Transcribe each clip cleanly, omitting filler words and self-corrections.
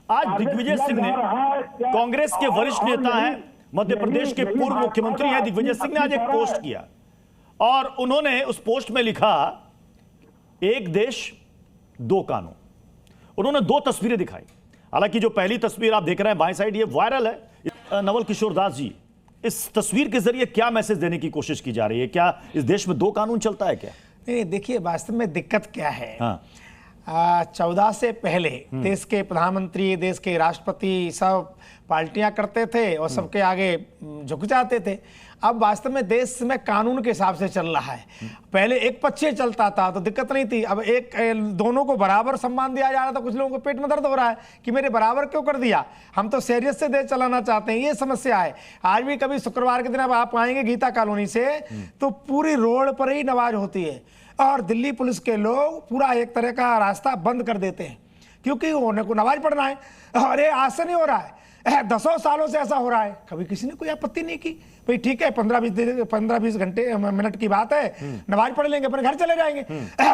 आज दिग्विजय सिंह ने, कांग्रेस के वरिष्ठ नेता हैं, मध्य प्रदेश के पूर्व मुख्यमंत्री हैं दिग्विजय सिंह ने आज एक पोस्ट किया और उन्होंने उस पोस्ट में लिखा एक देश दो कानून। उन्होंने दो तस्वीरें दिखाई। हालांकि जो पहली तस्वीर आप देख रहे हैं बाएं साइड, ये वायरल है। नवल किशोर दास जी, इस तस्वीर के जरिए क्या मैसेज देने की कोशिश की जा रही है? क्या इस देश में दो कानून चलता है क्या? नहीं, देखिए वास्तव में दिक्कत क्या है। हाँ। 14 से पहले देश के प्रधानमंत्री, देश के राष्ट्रपति सब पार्टियां करते थे और सबके आगे झुक जाते थे। अब वास्तव में देश में कानून के हिसाब से चल रहा है। पहले एक पक्षीय चलता था तो दिक्कत नहीं थी, अब दोनों को बराबर सम्मान दिया जा रहा था। कुछ लोगों को पेट में दर्द हो रहा है कि मेरे बराबर क्यों कर दिया, हम तो शरीयत से देश चलाना चाहते हैं, ये समस्या है। आज भी कभी शुक्रवार के दिन अब आप आएंगे गीता कॉलोनी से तो पूरी रोड पर ही नमाज होती है और दिल्ली पुलिस के लोग पूरा एक तरह का रास्ता बंद कर देते हैं क्योंकि उन्हें को नमाज पढ़ना है। अरे आज से नहीं हो रहा है, 10 सालों से ऐसा हो रहा है, कभी किसी ने कोई आपत्ति नहीं की। भाई ठीक है, 15-20 घंटे मिनट की बात है, नमाज पढ़ लेंगे, अपने घर चले जाएंगे।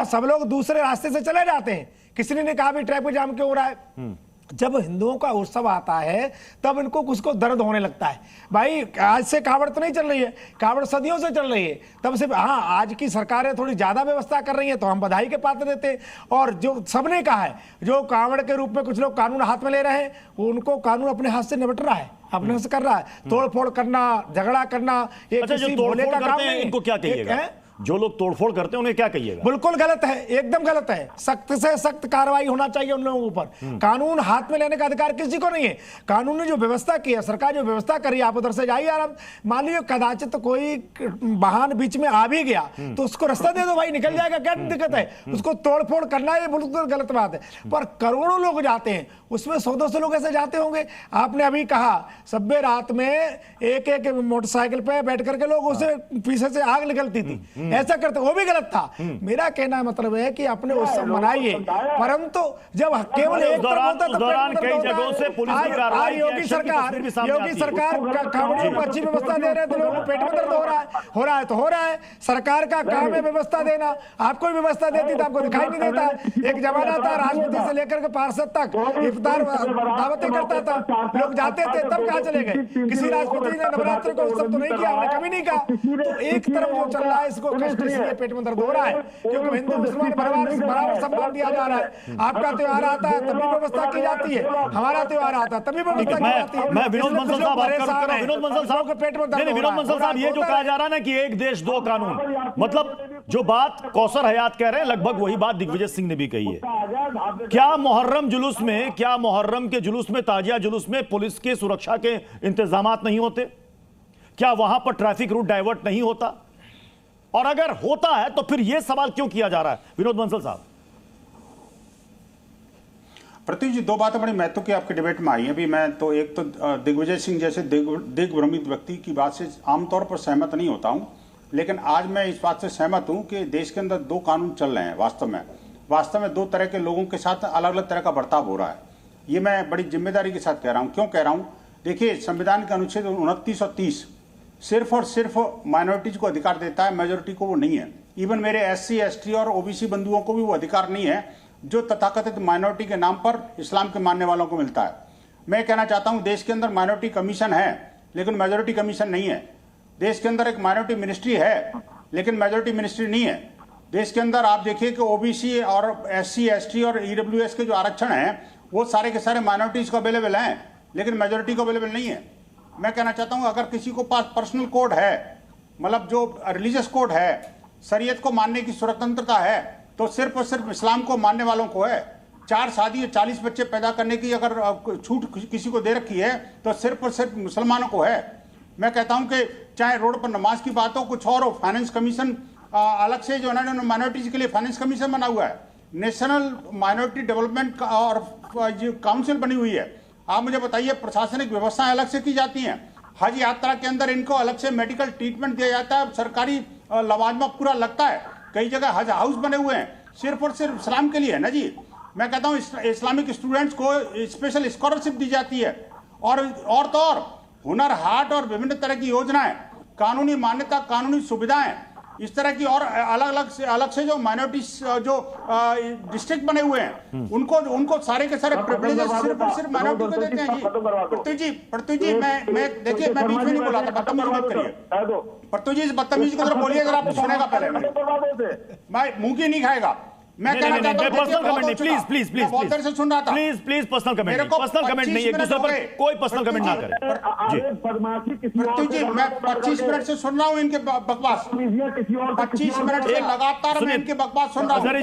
सब लोग दूसरे रास्ते से चले जाते हैं। किसी ने कहा भी ट्रैफिक जाम क्यों हो रहा है। जब हिंदुओं का उत्सव आता है तब इनको कुछ को दर्द होने लगता है। भाई आज से कावड़ तो नहीं चल रही है, कावड़ सदियों से चल रही है। तब से हाँ, आज की सरकारें थोड़ी ज्यादा व्यवस्था कर रही है तो हम बधाई के पात्र देते हैं। और जो सबने कहा है, जो कावड़ के रूप में कुछ लोग कानून हाथ में ले रहे हैं, उनको कानून अपने हाथ से निपट रहा है, अपने से कर रहा है। तोड़ फोड़ करना, झगड़ा करना, ये किसी भोले का काम नहीं है। इनको क्या कहिएगा? जो लोग तोड़फोड़ करते हैं उन्हें क्या कहिएगा? बिल्कुल गलत है, एकदम गलत है। सख्त से सख्त कार्रवाई होना चाहिए उन लोगों के ऊपर। कानून हाथ में लेने का अधिकार किसी को नहीं है। कानून ने जो व्यवस्था की है, सरकार जो व्यवस्था करी, आप उधर से जाइए आराम। मान लीजिए कदाचित कोई वाहन बीच में आ भी गया तो उसको रास्ता दे दो भाई, निकल जाएगा, क्या दिक्कत है? उसको तोड़फोड़ करना ये बिल्कुल गलत बात है। पर करोड़ों लोग जाते हैं, उसमें 100-200 लोग ऐसे जाते होंगे। आपने अभी कहा सब्बे रात में एक मोटरसाइकिल पे बैठ करके लोग उसे पीछे से आग निकलती थी, ऐसा करते, वो भी गलत था। मेरा कहना मतलब है कि अपने उत्सव मनाइए, परंतु जब केवल एक तरफ होता तो कई जगहों से पुलिस की कार्रवाई, योगी सरकार कानून को अच्छी व्यवस्था दे रहे हैं तो लोगों को पेट में दर्द हो रहा है। सरकार का काम है व्यवस्था देना। आपको व्यवस्था देती तो आपको दिखाई नहीं देता। एक जमाना था राष्ट्रपति से लेकर के पार्षद तक इफ्तार दावतें करता था, लोग जाते थे, तब कहां चले गए? किसी राष्ट्रपति ने नवरात्र को उत्सव तो नहीं किया, हमने कभी नहीं कहा। तो एक तरफ जो चल रहा है इसको इसलिए पेट में दर्द हो रहा है क्योंकि हिंदू मुसलमान बराबर सम्मान दिया जा रहा है। आपका त्योहार आता है तभी व्यवस्था की जाती है, हमारा त्योहार आता है तभी व्यवस्था की जाती है। मैं विनोद बंसल साहब बात कर रहा हूं। विनोद बंसल साहब को पेट में दर्द, विनोद बंसल साहब, ये जो कहा जा रहा है ना कि एक देश दो कानून, मतलब जो बात कौसर हयात कह रहे हैं लगभग वही बात दिग्विजय सिंह ने भी कही है। क्या मुहर्रम जुलूस में, क्या मुहर्रम के जुलूस में, ताजिया जुलूस में पुलिस के सुरक्षा के इंतजामात नहीं होते? क्या वहां पर ट्रैफिक रूट डाइवर्ट नहीं होता? और अगर होता है तो फिर यह सवाल क्यों किया जा रहा है? विनोद बंसल साहब। प्रतीक जी, दो बातें बड़ी महत्व की आपके डिबेट में आई हैं। अभी मैं तो एक तो दिग्विजय सिंह जैसे दिग्भ्रमित व्यक्ति की बात से आमतौर पर सहमत नहीं होता हूं, लेकिन आज मैं इस बात से सहमत हूं कि देश के अंदर दो कानून चल रहे हैं। वास्तव में दो तरह के लोगों के साथ अलग अलग तरह का बर्ताव हो रहा है। ये मैं बड़ी जिम्मेदारी के साथ कह रहा हूं। क्यों कह रहा हूं? देखिए, संविधान के अनुच्छेद 29 और 30 सिर्फ और सिर्फ माइनॉरिटीज को अधिकार देता है, मेजोरिटी को वो नहीं है। इवन मेरे SC, ST और OBC बंधुओं को भी वो अधिकार नहीं है जो तथाकथित माइनॉरिटी के नाम पर इस्लाम के मानने वालों को मिलता है। मैं कहना चाहता हूं, देश के अंदर माइनॉरिटी कमीशन है लेकिन मेजोरिटी कमीशन नहीं है। देश के अंदर एक माइनॉरिटी मिनिस्ट्री है लेकिन मेजोरिटी मिनिस्ट्री नहीं है। देश के अंदर आप देखिए कि OBC और SC, ST और EWS के जो आरक्षण हैं वो सारे के सारे माइनॉरिटीज को अवेलेबल हैं लेकिन मेजोरिटी को अवेलेबल नहीं है। मैं कहना चाहता हूं, अगर किसी को पास पर्सनल कोड है, मतलब जो रिलीजियस कोड है, शरीयत को मानने की स्वतंत्रता है, तो सिर्फ और सिर्फ इस्लाम को मानने वालों को है। 4 शादी 40 बच्चे पैदा करने की अगर छूट किसी को दे रखी है तो सिर्फ और सिर्फ मुसलमानों को है। मैं कहता हूं कि चाहे रोड पर नमाज की बात हो, कुछ और हो, फाइनेंस कमीशन अलग से जो उन्होंने माइनॉरिटीज के लिए फाइनेंस कमीशन बना हुआ है, नेशनल माइनॉरिटी डेवलपमेंट और काउंसिल बनी हुई है। आप मुझे बताइए, प्रशासनिक व्यवस्थाएं अलग से की जाती हैं। हज यात्रा के अंदर इनको अलग से मेडिकल ट्रीटमेंट दिया जाता है, सरकारी लवाजमा पूरा लगता है। कई जगह हज हाउस बने हुए हैं सिर्फ और सिर्फ इस्लाम के लिए है ना जी। मैं कहता हूँ इस्लामिक स्टूडेंट्स को स्पेशल स्कॉलरशिप दी जाती है और तो और हुनर हाट और विभिन्न तरह की योजनाएं, कानूनी मान्यता, कानूनी सुविधाएं, इस तरह की और अलग से जो माइनॉरिटी जो डिस्ट्रिक्ट बने हुए हैं उनको सारे के सारे प्रिविलेजेस सिर्फ माइनॉरिटी को देते हैं जी। पृथ्वी जी मैं देखिए मैं बीच में नहीं बोला था, बदतमीजी मत करिए। पृथ्वी जी इस बदतमीजी को जरा बोलिए, अगर आपको सुनेगा पहले मैं मुंह की नहीं खाएगा। मैं कहना चाहता हूं पर्सनल कमेंट नहीं, प्लीज प्लीज प्लीज बहुत देर से सुन रहा था। प्लीज पर्सनल कमेंट नहीं, पर्सनल कमेंट नहीं, एक दूसरे पर कोई पर्सनल कमेंट ना करें पृथ्वी जी। मैं 25 मिनट से सुन रहा हूं इनके बकवास, 25 मिनट से लगातार मैं इनके बकवास सुन रहा हूं। अजहरी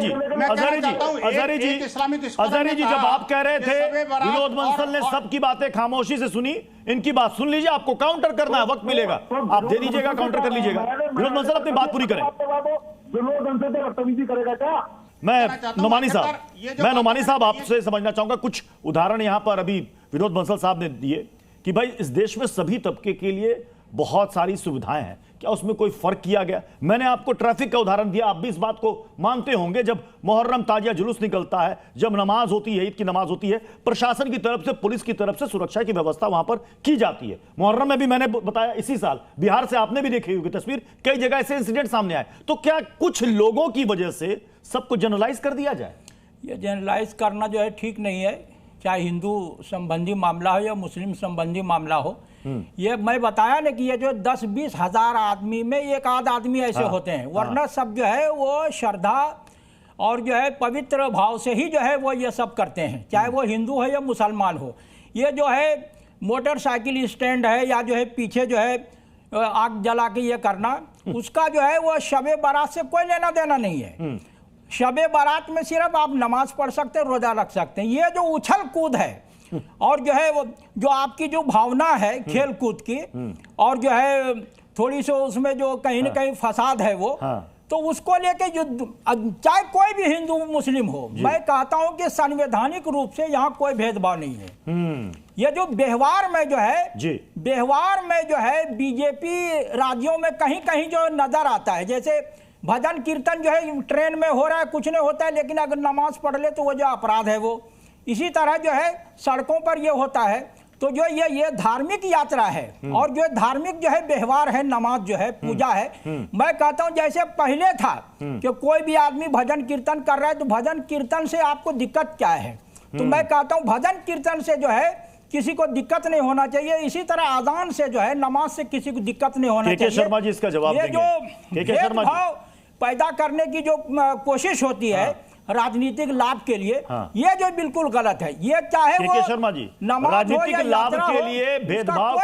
जी, अजहरी जी, जब आप कह रहे थे विनोद बंसल ने सबकी बातें खामोशी से सुनी, इनकी बात सुन लीजिए, आपको काउंटर करना है, वक्त मिलेगा, आप दे दीजिएगा, काउंटर कर लीजिएगा। विनोद बंसल अपनी बात पूरी करें। मैं नोमानी साहब आपसे समझना चाहूंगा, कुछ उदाहरण यहां पर अभी विनोद बंसल साहब ने दिए कि भाई इस देश में सभी तबके के लिए बहुत सारी सुविधाएं हैं, क्या उसमें कोई फर्क किया गया? मैंने आपको ट्रैफिक का उदाहरण दिया, आप भी इस बात को मानते होंगे, जब मुहर्रम ताजिया जुलूस निकलता है, जब नमाज होती है, ईद की नमाज होती है, प्रशासन की तरफ से, पुलिस की तरफ से सुरक्षा की व्यवस्था वहां पर की जाती है। मुहर्रम में भी मैंने बताया इसी साल बिहार से आपने भी देखी होगी तस्वीर, कई जगह ऐसे इंसिडेंट सामने आए। तो क्या कुछ लोगों की वजह से सबको जनरलाइज कर दिया जाए? ये जनरलाइज करना जो है ठीक नहीं है, चाहे हिंदू संबंधी मामला हो या मुस्लिम संबंधी मामला हो। ये मैं बताया ना कि ये जो 10-20 हजार आदमी में एक आध आदमी ऐसे होते हैं, वरना सब जो है वो श्रद्धा और जो है पवित्र भाव से ही जो है वो ये सब करते हैं, चाहे वो हिंदू हो या मुसलमान हो। ये जो है मोटरसाइकिल स्टैंड है या जो है पीछे जो है आग जला के ये करना, उसका जो है वो शबे बारात से कोई लेना देना नहीं है। शबे बारात में सिर्फ आप नमाज पढ़ सकते हैं, रोजा रख सकते हैं। ये जो उछल कूद है और जो है वो जो आपकी जो भावना है खेल कूद की, और जो है थोड़ी सी उसमें जो कहीं ना कहीं फसाद है वो, तो उसको लेके जो चाहे कोई भी हिंदू मुस्लिम हो, मैं कहता हूं कि संवैधानिक रूप से यहाँ कोई भेदभाव नहीं है। ये जो व्यवहार में जो है, व्यवहार में जो है बीजेपी राज्यों में कहीं कहीं जो नजर आता है, जैसे भजन कीर्तन जो है ट्रेन में हो रहा है, कुछ नहीं होता है, लेकिन अगर नमाज पढ़ ले तो वो जो अपराध है वो। इसी तरह जो है सड़कों पर ये होता है। तो जो ये धार्मिक यात्रा है और जो धार्मिक जो है व्यवहार है, नमाज जो है, पूजा है, मैं कहता हूं जैसे पहले था कि कोई भी आदमी भजन कीर्तन कर रहा है तो भजन कीर्तन से आपको दिक्कत क्या है? तो मैं कहता हूं भजन कीर्तन से जो है किसी को दिक्कत नहीं होना चाहिए। इसी तरह आजान से जो है, नमाज से किसी को दिक्कत नहीं होना चाहिए। शर्मा जी इसका जवाब देंगे। ये जो भेदभाव पैदा करने की जो कोशिश होती है राजनीतिक लाभ के लिए, ये जो बिल्कुल गलत है। ये चाहे वो शर्मा जी राजनीतिक लाभ के लिए भेदभाव,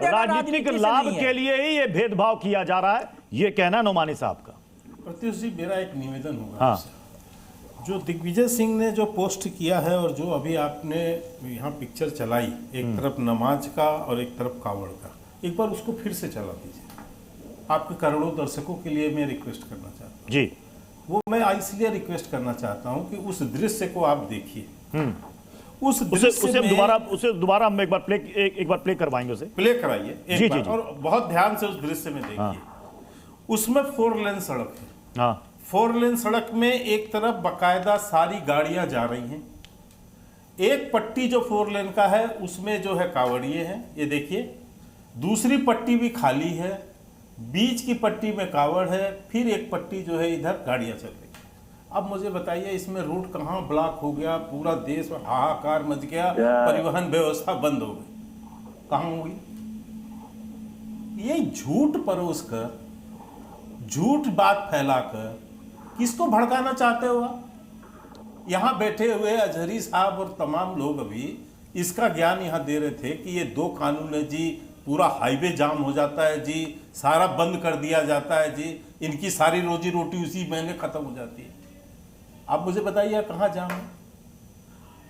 राजनीतिक लाभ के लिए ही ये भेदभाव किया जा रहा है, ये कहना नोमानी साहब का। प्रत्युष जी, मेरा एक निवेदन होगा जो दिग्विजय सिंह ने जो पोस्ट किया है और जो अभी आपने यहाँ पिक्चर चलाई, एक तरफ नमाज का और एक तरफ कावड़ का, एक बार उसको फिर से चला दीजिए। आपके करोड़ों दर्शकों के लिए मैं रिक्वेस्ट करना चाहता हूँ जी। वो मैं इसलिए रिक्वेस्ट करना चाहता हूँ कि उस दृश्य को आप देखिए। उसे दोबारा हम एक बार प्ले करवाएंगे, उसे प्ले कराइए एक बार, और बहुत ध्यान से उस दृश्य में देखिए। उसमें 4 लेन सड़क है। 4 लेन सड़क में एक तरफ बकायदा सारी गाड़ियां जा रही हैं, एक पट्टी जो 4 लेन का है उसमें जो है कावड़िए हैं, ये देखिए। दूसरी पट्टी भी खाली है, बीच की पट्टी में कावड़ है, फिर एक पट्टी जो है इधर गाड़ियां चल रही है। अब मुझे बताइए इसमें रूट कहाँ ब्लॉक हो गया? पूरा देश में हाहाकार मच गया, परिवहन व्यवस्था बंद हो गई, कहाँ हुई? ये झूठ परोस कर, झूठ बात फैलाकर किसको भड़काना चाहते हो आप? यहां बैठे हुए अजहरी साहब और तमाम लोग अभी इसका ज्ञान यहां दे रहे थे कि ये 2 कानून है जी, पूरा हाईवे जाम हो जाता है जी, सारा बंद कर दिया जाता है जी, इनकी सारी रोजी रोटी उसी महीने खत्म हो जाती है। आप मुझे बताइए कहाँ जाम है?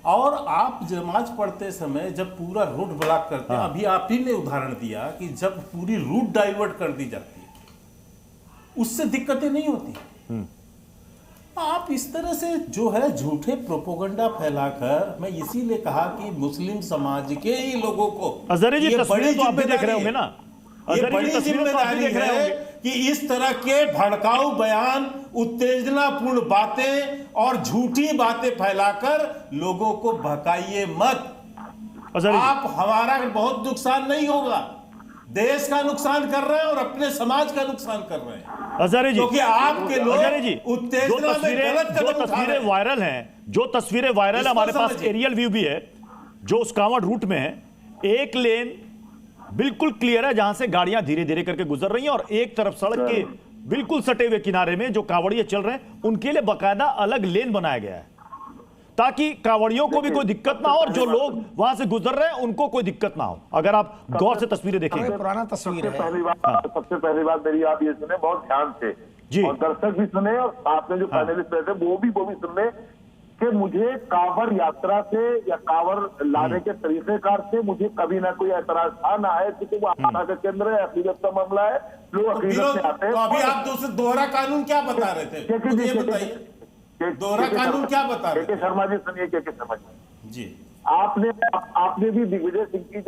और आप नमाज पढ़ते समय जब पूरा रूट ब्लॉक करते हैं, अभी आप ही ने उदाहरण दिया कि जब पूरी रूट डाइवर्ट कर दी जाती है उससे दिक्कतें नहीं होती। आप इस तरह से जो है झूठे प्रोपोगंडा फैलाकर, मैं इसीलिए कहा कि मुस्लिम समाज के ही लोगों को अजहरी जी तस्वीरें तो आप भी देख रहे होंगे ना, ये बड़ी जिम्मेदारी है कि इस तरह के भड़काऊ बयान, उत्तेजनापूर्ण बातें और झूठी बातें फैलाकर लोगों को भड़काइए मत। आप हमारा बहुत नुकसान नहीं होगा, देश का नुकसान कर रहे हैं और अपने समाज का नुकसान कर रहे हैं। अजहरी जी, क्योंकि आपके लोग अजहरी जी, उत्तेजना में गलत कदम उठा रहे हैं। वायरल हैं, जो तस्वीरें वायरल है, हमारे पास एरियल व्यू भी है जो उस कांवड़ रूट में है। एक लेन बिल्कुल क्लियर है जहां से गाड़ियां धीरे धीरे करके गुजर रही हैं और एक तरफ सड़क के बिल्कुल सटे हुए किनारे में जो कांवड़िए चल रहे हैं उनके लिए बकायदा अलग लेन बनाया गया है ताकि कांवड़ियों को भी कोई दिक्कत ना हो और जो लोग वहां से गुजर रहे हैं उनको कोई दिक्कत ना हो। अगर आप गौर से तस्वीरें देखेंगे, पुराना तस्वीर है। सबसे पहली बात मेरी आप ये सुने बहुत ध्यान से जी। और दर्शक भी सुने और आपने जो पैनलिस्ट बैठे वो भी सुन ले कि मुझे कांवड़ यात्रा से या कांवड़ लाने के तरीकेकार से मुझे कभी ना कोई ऐतराज था ना है, क्योंकि वो आस्था का केंद्र है, अकीदत का मामला है, लोग अकीदत से आते हैं। तो अभी आप दूसरे दोहरा कानून क्या बता रहे थे, मुझे ये बताइए, दोहरा कानून क्या बता रहे थे? शर्मा जी सुनिए, के शर्मा जी, आपने भी दिग्विजय सिंह की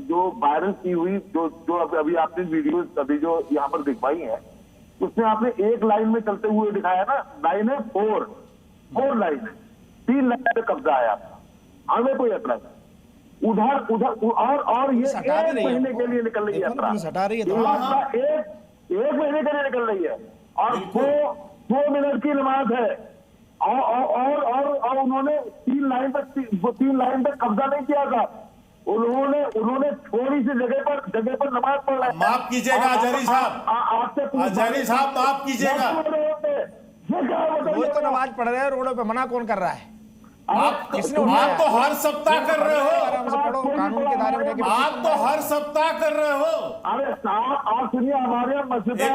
जो वायरल की हुई जो अभी आपने वीडियो अभी जो यहाँ पर दिखवाई है, उसमें आपने एक लाइन में चलते हुए दिखाया ना, लाइन है 4 लाइन है, 3 लाइन पे कब्जा है आपका, हमें कोई ऐतराज उधर और ये 1 महीने के लिए निकल रही है यात्रा, एक महीने के लिए निकल रही है और 2 मिनट की नमाज है और उन्होंने 3 लाइन पे कब्जा नहीं किया था, उन्होंने थोड़ी सी जगह पर नमाज पढ़ रहा। माफ कीजिएगा अजहरी साहब, माफ कीजिएगा, वो तो नमाज पढ़ रहे हैं रोडों पे, मना कौन कर रहा है? आप तो हर सप्ताह कर रहे हो, कानून के दायरे में लेके आप तो हर सप्ताह कर रहे हो। अरे साहब आप सुनिए, हमारे यहाँ मस्जिद है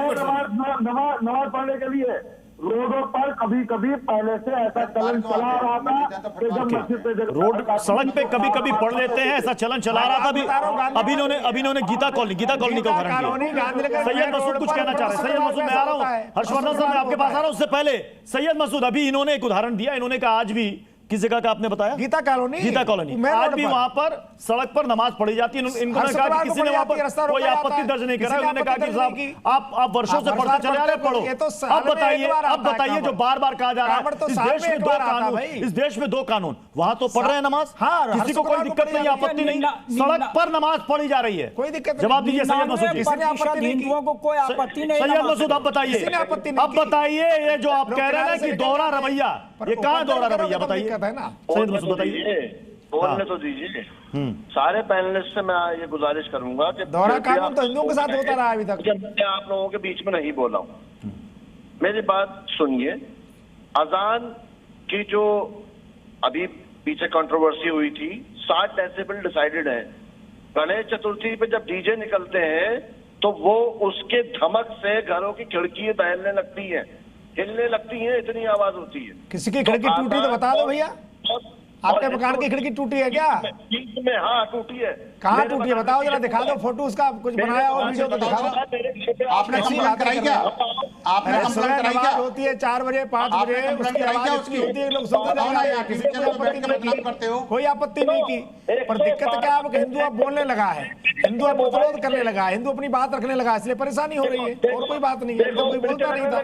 नमाज पढ़ने के लिए, रोडों पर कभी कभी पहले से ऐसा चलन चला रहा था कि जब मस्जिद पे रोड सड़क पे कभी कभी पढ़ लेते हैं, ऐसा चलन चला रहा था। अभी इन्होंने गीता कॉलोनी का उदाहरण दिया। सैयद मसूद कुछ कहना चाह रहे हैं। सैयद मसूद, मैं आ रहा हूँ, हर्षवर्धन साहब मैं आपके पास आ रहा हूँ। उससे पहले सैयद मसूद, अभी इन्होंने एक उदाहरण दिया, इन्होंने कहा आज भी किस जगह का आपने बताया? गीता कॉलोनी आज भी वहां पर सड़क पर नमाज पढ़ी जाती है। इनको कहा कि किसी ने वहां पर कोई आपत्ति दर्ज नहीं करा। उन्होंने कहा कि साहब आप वर्षों से पढ़ते चले आ रहे, पढ़ो। अब बताइए जो बार बार कहा जा रहा है इस देश में 2 कानून, वहां तो पढ़ रहे हैं नमाज, किसी को कोई दिक्कत नहीं, आपत्ति नहीं, सड़क पर नमाज पढ़ी जा रही है, कोई दिक्कत। जवाब दीजिए सैयद मसूद। हिंदुओं को कोई आपत्ति नहीं। सैयद मसूद अब बताइए ये जो आप कह रहे हैं कि दोहरा रवैया, ये कहां दोहरा रवैया बताइए? सैयद मसूद बताइए, बोलने तो दीजिए। सारे पैनलिस्ट से मैं ये गुजारिश करूंगा कि दोहरा कानून तो हिंदुओं के साथ होता रहा अभी तक, मैं आप लोगों के बीच में नहीं बोला हूं, मेरी बात सुनिए। अजान की जो अभी पीछे कंट्रोवर्सी हुई थी, 60 डेसिबल डिसाइडेड है। गणेश चतुर्थी पे जब डीजे निकलते हैं तो वो उसके धमक से घरों की खिड़की दहलने लगती है, हिलने लगती है, इतनी आवाज होती है। किसी की खिड़की टूटी तो बता दो भैया, आपके मकान की खिड़की टूटी है क्या? में हाँ टूटी है। कहाँ टूटी है बताओ जरा, दिखा दो फोटो, उसका कुछ बनाया हो वीडियो तो दिखा दो। आपने कंप्लेंट कराई क्या? आपने कंप्लेंट कराई क्या? होती है 4 बजे 5 बजे, उसकी आवाज उसकी होती है, लोग सुनते करते हो, कोई आपत्ति नहीं की। पर दिक्कत क्या है, हिंदू अब बोलने लगा है, हिंदू अब विरोध करने लगा है, हिंदू अपनी बात रखने लगा, इसलिए परेशानी हो रही है, और कोई बात नहीं है। कोई बोलता नहीं था,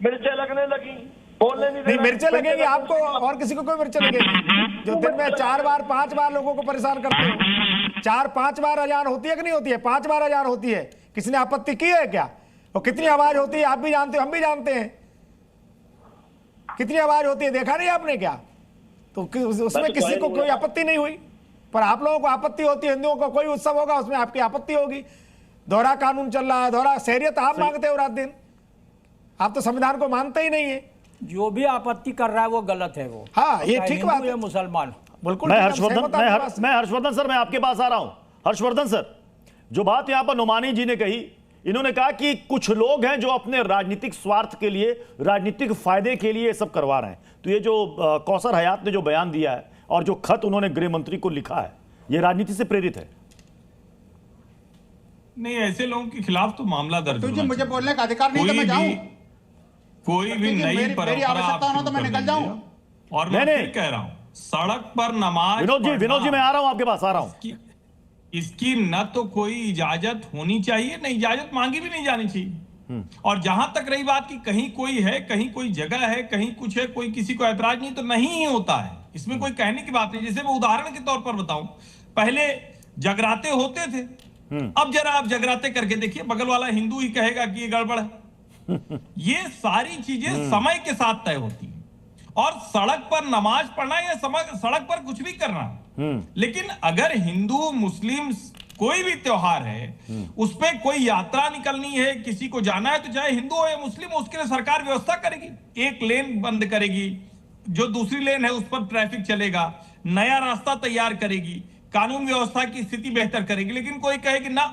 मिर्चें लगने लगी, बोलने नहीं मिर्चें लगेगी आपको और किसी को कोई मिर्चें लगेगी? जो दिन में 4 बार 5 बार लोगों को परेशान करते हो, 4-5 बार अजान होती है कि नहीं होती है? 5 बार अजान होती है, किसी ने आपत्ति की है क्या? और कितनी आवाज होती है आप भी जानते हो, हम भी जानते हैं कितनी आवाज होती है, देखा नहीं आपने क्या? तो उसमें किसी को कोई आपत्ति नहीं हुई, पर आप लोगों को आपत्ति होती है। हिंदुओं को कोई उत्सव होगा उसमें आपकी आपत्ति होगी। दोहरा कानून चल रहा है, दोहरा शहरियत आप मांगते हो रात दिन, आप तो संविधान को मानते ही नहीं है। जो भी आपत्ति कर रहा है वो गलत है। वो हाँ ये ठीक बात है, मुसलमान बिल्कुल। मैं हर्षवर्धन सर, मैं आपके पास आ रहा हूं। हर्षवर्धन सर, जो बात यहां पर नुमानी जी ने कही, इन्होंने कहा कि कुछ लोग हैं जो अपने राजनीतिक स्वार्थ के लिए, राजनीतिक फायदे के लिए सब करवा रहे हैं। तो ये जो कौसर हयात ने जो बयान दिया है और जो खत उन्होंने गृह मंत्री को लिखा है, ये राजनीति से प्रेरित है? नहीं, ऐसे लोगों के खिलाफ तो मामला दर्ज तो मुझे बोलने का अधिकार नहीं, तो मैं जाऊं? कोई भी नई मेरी आवश्यकता हो तो मैं निकल जाऊं। और मैं फिर कह रहा हूं, सड़क पर नमाज, विनोद जी मैं आ रहा हूं, आपके पास आ रहा हूं। इसकी न तो कोई इजाजत होनी चाहिए, न इजाजत मांगी भी नहीं जानी चाहिए। और जहां तक रही बात कि कहीं कोई है, कहीं कोई जगह है, कहीं कुछ है, कोई किसी को ऐतराज नहीं, तो नहीं ही होता है, इसमें कोई कहने की बात नहीं। जैसे मैं उदाहरण के तौर पर बताऊं, पहले जगराते होते थे, अब जरा आप जगराते करके देखिए, बगल वाला हिंदू ही कहेगा कि ये गड़बड़ है। ये सारी चीजें समय के साथ तय होती है। और सड़क पर नमाज पढ़ना या सड़क पर कुछ भी करना, लेकिन अगर हिंदू मुस्लिम कोई भी त्योहार है, उस पर कोई यात्रा निकलनी है, किसी को जाना है, तो चाहे हिंदू हो या मुस्लिम हो, उसके लिए सरकार व्यवस्था करेगी। एक लेन बंद करेगी, जो दूसरी लेन है उस पर ट्रैफिक चलेगा, नया रास्ता तैयार करेगी, कानून व्यवस्था की स्थिति बेहतर करेगी। लेकिन कोई कहे कि ना,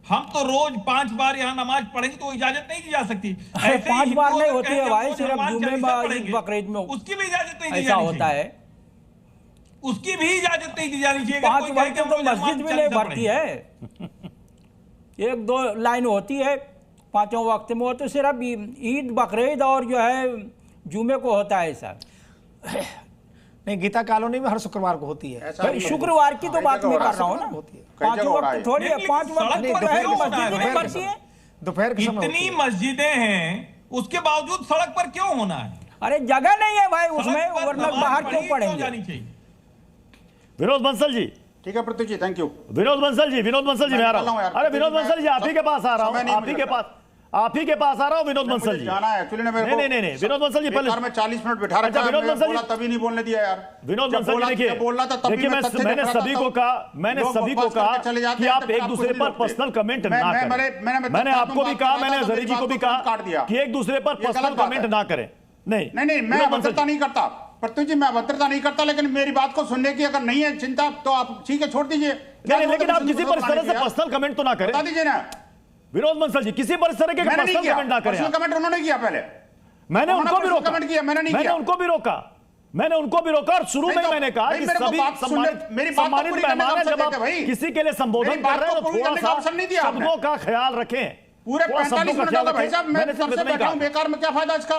हम तो रोज 5 बार यहाँ नमाज पढ़ेंगे, तो इजाजत नहीं दी जा सकती। 5 बार नहीं होती है भाई, सिर्फ जुमे में, बकरीद में, उसकी भी इजाजत नहीं दी ऐसा होता है। उसकी भी इजाजत नहीं दी जानी चाहिए। 5 वक्त तो मस्जिद भी नहीं भरती है, 1-2 लाइन होती है 5 वक्त में। वो तो सिर्फ ईद, बकरीद और जो है जुमे को होता है ऐसा। नहीं, गीता कॉलोनी में हर शुक्रवार को होती है। शुक्रवार की तो बात मैं कर रहा हूँ ना, होती है 5 वक्त थोड़ी है, 5 वक्त मस्जिद नहीं भरती है। दोपहर के समय इतनी मस्जिदें हैं, उसके बावजूद सड़क पर क्यों होना है? अरे जगह नहीं है भाई उसमें, वरना बाहर क्यों पड़ेंगे? जानी चाहिए। विनोद बंसल जी, ठीक है पृथ्वी जी, थैंक यू। विनोद बंसल जी मैं आ रहा हूं। अरे विनोद बंसल जी, आप ही के पास आ रहा हूं, आप ही के पास आ रहा हूं विनोद बंसल जी। जाना है एक्चुअली ना मेरे को। नहीं विनोद बंसल जी, पहले में 40 मिनट बिठा रखा है, विनोद बंसल जी तभी नहीं बोलने दिया यार। विनोद बंसल जी देखिए, मैंने सभी को कहा कि आप एक दूसरे पर पर्सनल कमेंट ना करें। मैंने आपको भी कहा, मैंने जरी जी को भी कहा कि एक दूसरे पर पर्सनल कमेंट ना करें। नहीं, मैं अभद्रता नहीं करता पृथ्वी जी, मैं अभद्रता नहीं करता, लेकिन मेरी बात को सुनने की अगर नहीं है चिंता तो आप ठीक है छोड़ दीजिए। लेकिन आप किसी पर इस तरह से पर्सनल कमेंट तो ना करें। बता दीजिए ना विनोद बंसल जी, किसी पर इस तरह के पर्सनल कमेंट ना करें। कमेंट उन्होंने किया, पहले मैंने उनको भी रोका, कमेंट किया, मैंने उनको भी रोका और शुरू में मैंने कहा कि सभी सम्मानित मेहमान हैं, जब आप किसी के लिए संबोधन कर रहे हैं तो थोड़ा सा शब्दों का ख्याल रखें। पूरे 45 मिनट होगा भाई साहब, मैं सबसे बैठा हूं बेकार में, क्या फायदा इसका?